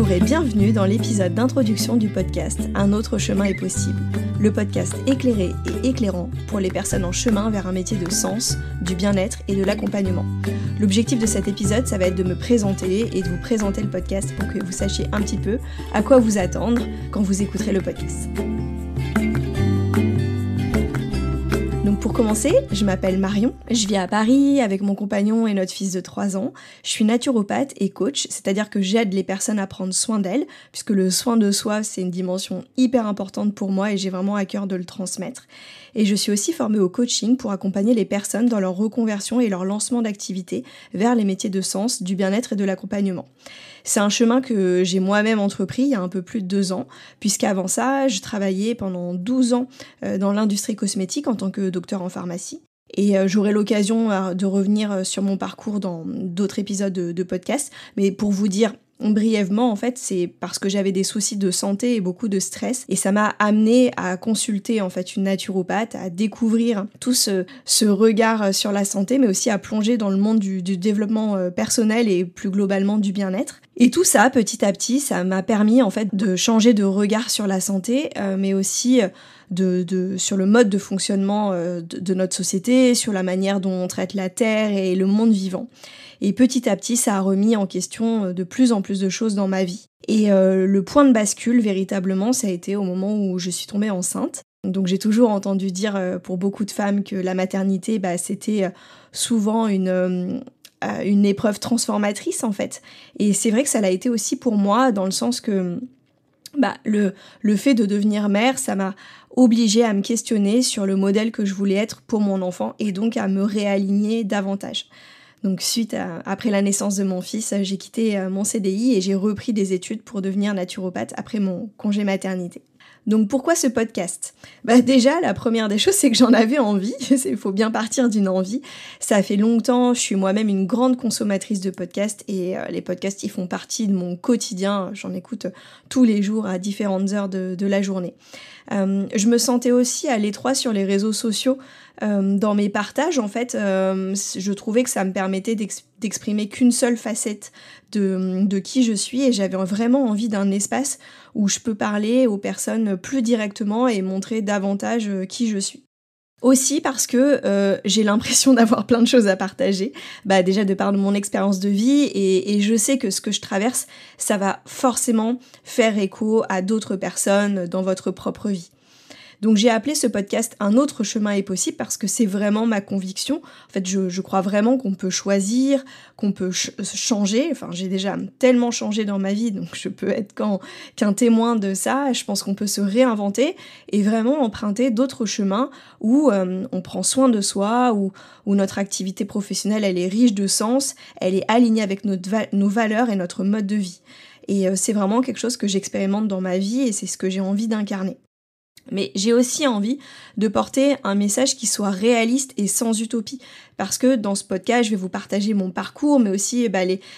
Bonjour et bienvenue dans l'épisode d'introduction du podcast Un autre chemin est possible, le podcast éclairé et éclairant pour les personnes en chemin vers un métier de sens, du bien-être et de l'accompagnement. L'objectif de cet épisode, ça va être de me présenter et de vous présenter le podcast pour que vous sachiez un petit peu à quoi vous attendre quand vous écouterez le podcast. Donc pour commencer, je m'appelle Marion, je vis à Paris avec mon compagnon et notre fils de 3 ans. Je suis naturopathe et coach, c'est-à-dire que j'aide les personnes à prendre soin d'elles, puisque le soin de soi, c'est une dimension hyper importante pour moi et j'ai vraiment à cœur de le transmettre. Et je suis aussi formée au coaching pour accompagner les personnes dans leur reconversion et leur lancement d'activité vers les métiers de sens, du bien-être et de l'accompagnement. C'est un chemin que j'ai moi-même entrepris il y a un peu plus de 2 ans, puisqu'avant ça, je travaillais pendant 12 ans dans l'industrie cosmétique en tant que docteur en pharmacie. Et j'aurai l'occasion de revenir sur mon parcours dans d'autres épisodes de podcast, mais pour vous dire brièvement, en fait, c'est parce que j'avais des soucis de santé et beaucoup de stress, et ça m'a amené à consulter en fait une naturopathe, à découvrir tout ce regard sur la santé, mais aussi à plonger dans le monde du développement personnel et plus globalement du bien-être. Et tout ça, petit à petit, ça m'a permis en fait de changer de regard sur la santé, mais aussi sur le mode de fonctionnement de notre société, sur la manière dont on traite la terre et le monde vivant. Et petit à petit, ça a remis en question de plus en plus de choses dans ma vie. Et le point de bascule, véritablement, ça a été au moment où je suis tombée enceinte. Donc j'ai toujours entendu dire pour beaucoup de femmes que la maternité, c'était souvent une épreuve transformatrice, en fait. Et c'est vrai que ça l'a été aussi pour moi, dans le sens que le fait de devenir mère, ça m'a obligée à me questionner sur le modèle que je voulais être pour mon enfant et donc à me réaligner davantage. Donc après la naissance de mon fils, j'ai quitté mon CDI et j'ai repris des études pour devenir naturopathe après mon congé maternité. Donc pourquoi ce podcast ? Déjà, la première des choses, c'est que j'en avais envie. Il faut bien partir d'une envie. Ça fait longtemps, je suis moi-même une grande consommatrice de podcasts et les podcasts, ils font partie de mon quotidien. J'en écoute tous les jours à différentes heures de la journée. Je me sentais aussi à l'étroit sur les réseaux sociaux. Dans mes partages, en fait, je trouvais que ça me permettait d'exprimer qu'une seule facette de qui je suis et j'avais vraiment envie d'un espace où je peux parler aux personnes plus directement et montrer davantage qui je suis. Aussi parce que j'ai l'impression d'avoir plein de choses à partager, déjà de par mon expérience de vie et je sais que ce que je traverse, ça va forcément faire écho à d'autres personnes dans votre propre vie. Donc j'ai appelé ce podcast Un autre chemin est possible parce que c'est vraiment ma conviction. En fait, je crois vraiment qu'on peut choisir, qu'on peut changer. Enfin, j'ai déjà tellement changé dans ma vie, donc je peux être qu'un témoin de ça. Je pense qu'on peut se réinventer et vraiment emprunter d'autres chemins où on prend soin de soi, où notre activité professionnelle, elle est riche de sens, elle est alignée avec nos valeurs et notre mode de vie. Et c'est vraiment quelque chose que j'expérimente dans ma vie et c'est ce que j'ai envie d'incarner. Mais j'ai aussi envie de porter un message qui soit réaliste et sans utopie. Parce que dans ce podcast, je vais vous partager mon parcours, mais aussi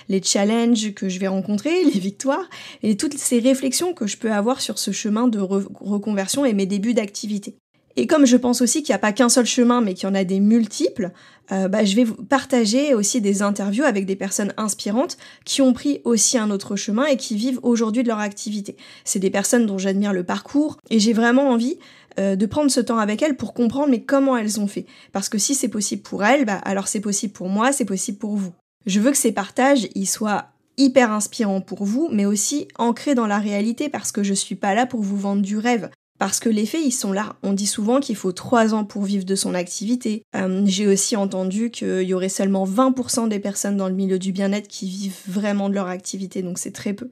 les challenges que je vais rencontrer, les victoires, et toutes ces réflexions que je peux avoir sur ce chemin de reconversion et mes débuts d'activité. Et comme je pense aussi qu'il n'y a pas qu'un seul chemin, mais qu'il y en a des multiples, je vais vous partager aussi des interviews avec des personnes inspirantes qui ont pris aussi un autre chemin et qui vivent aujourd'hui de leur activité. C'est des personnes dont j'admire le parcours et j'ai vraiment envie de prendre ce temps avec elles pour comprendre mais comment elles ont fait. Parce que si c'est possible pour elles, alors c'est possible pour moi, c'est possible pour vous. Je veux que ces partages, ils soient hyper inspirants pour vous, mais aussi ancrés dans la réalité parce que je suis pas là pour vous vendre du rêve. Parce que les faits, ils sont là. On dit souvent qu'il faut 3 ans pour vivre de son activité. J'ai aussi entendu qu'il y aurait seulement 20% des personnes dans le milieu du bien-être qui vivent vraiment de leur activité, donc c'est très peu.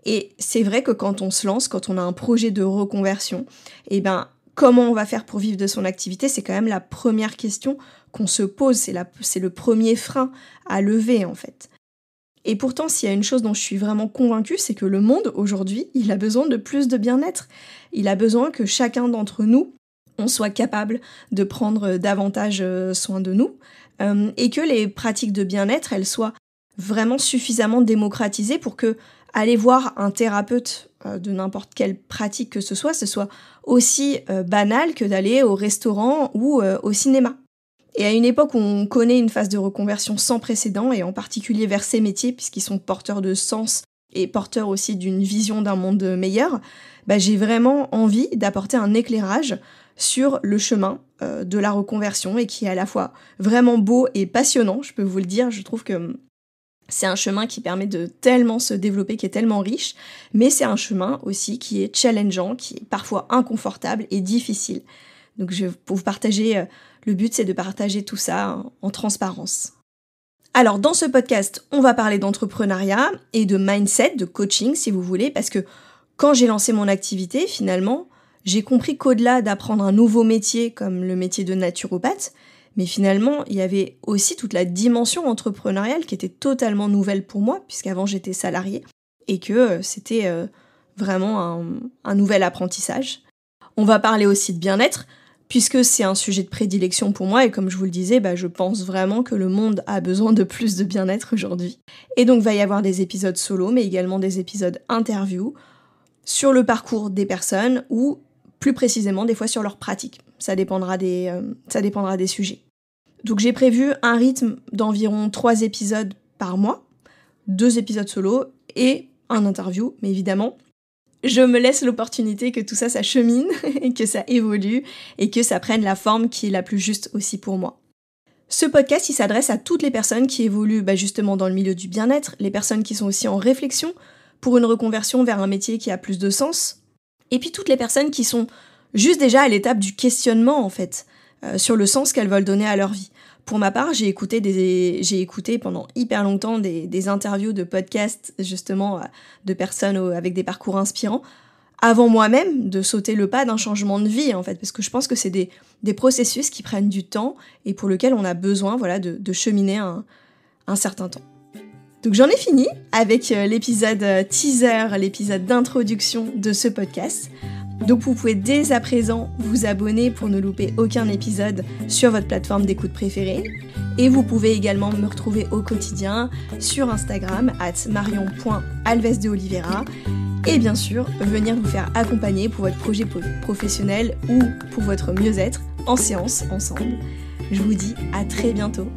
Et c'est vrai que quand on se lance, quand on a un projet de reconversion, comment on va faire pour vivre de son activité, c'est quand même la première question qu'on se pose, c'est le premier frein à lever en fait. Et pourtant, s'il y a une chose dont je suis vraiment convaincue, c'est que le monde, aujourd'hui, il a besoin de plus de bien-être. Il a besoin que chacun d'entre nous, on soit capable de prendre davantage soin de nous et que les pratiques de bien-être, elles soient vraiment suffisamment démocratisées pour que aller voir un thérapeute de n'importe quelle pratique que ce soit aussi banal que d'aller au restaurant ou au cinéma. Et à une époque où on connaît une phase de reconversion sans précédent, et en particulier vers ces métiers, puisqu'ils sont porteurs de sens et porteur aussi d'une vision d'un monde meilleur, j'ai vraiment envie d'apporter un éclairage sur le chemin de la reconversion et qui est à la fois vraiment beau et passionnant, je peux vous le dire. Je trouve que c'est un chemin qui permet de tellement se développer, qui est tellement riche, mais c'est un chemin aussi qui est challengeant, qui est parfois inconfortable et difficile. Donc pour vous partager, le but c'est de partager tout ça en transparence. Alors dans ce podcast, on va parler d'entrepreneuriat et de mindset, de coaching si vous voulez, parce que quand j'ai lancé mon activité, finalement, j'ai compris qu'au-delà d'apprendre un nouveau métier comme le métier de naturopathe, mais finalement, il y avait aussi toute la dimension entrepreneuriale qui était totalement nouvelle pour moi, puisqu'avant j'étais salariée, et que c'était vraiment un nouvel apprentissage. On va parler aussi de bien-être, puisque c'est un sujet de prédilection pour moi, et comme je vous le disais, je pense vraiment que le monde a besoin de plus de bien-être aujourd'hui. Et donc, il va y avoir des épisodes solo, mais également des épisodes interview, sur le parcours des personnes, ou plus précisément, des fois sur leur pratique. Ça dépendra des sujets. Donc j'ai prévu un rythme d'environ 3 épisodes par mois, 2 épisodes solo et un interview, mais évidemment, je me laisse l'opportunité que tout ça, ça chemine, et que ça évolue, et que ça prenne la forme qui est la plus juste aussi pour moi. Ce podcast, il s'adresse à toutes les personnes qui évoluent justement dans le milieu du bien-être, les personnes qui sont aussi en réflexion pour une reconversion vers un métier qui a plus de sens, et puis toutes les personnes qui sont juste déjà à l'étape du questionnement en fait, sur le sens qu'elles veulent donner à leur vie. Pour ma part, j'ai écouté pendant hyper longtemps des interviews de podcasts justement de personnes avec des parcours inspirants, avant moi-même de sauter le pas d'un changement de vie en fait, parce que je pense que c'est des processus qui prennent du temps et pour lesquels on a besoin de cheminer un certain temps. Donc j'en ai fini avec l'épisode teaser, l'épisode d'introduction de ce podcast. Donc vous pouvez dès à présent vous abonner pour ne louper aucun épisode sur votre plateforme d'écoute préférée. Et vous pouvez également me retrouver au quotidien sur Instagram @marion.alvesdeoliveira. Et bien sûr, venir vous faire accompagner pour votre projet professionnel ou pour votre mieux-être en séance ensemble. Je vous dis à très bientôt.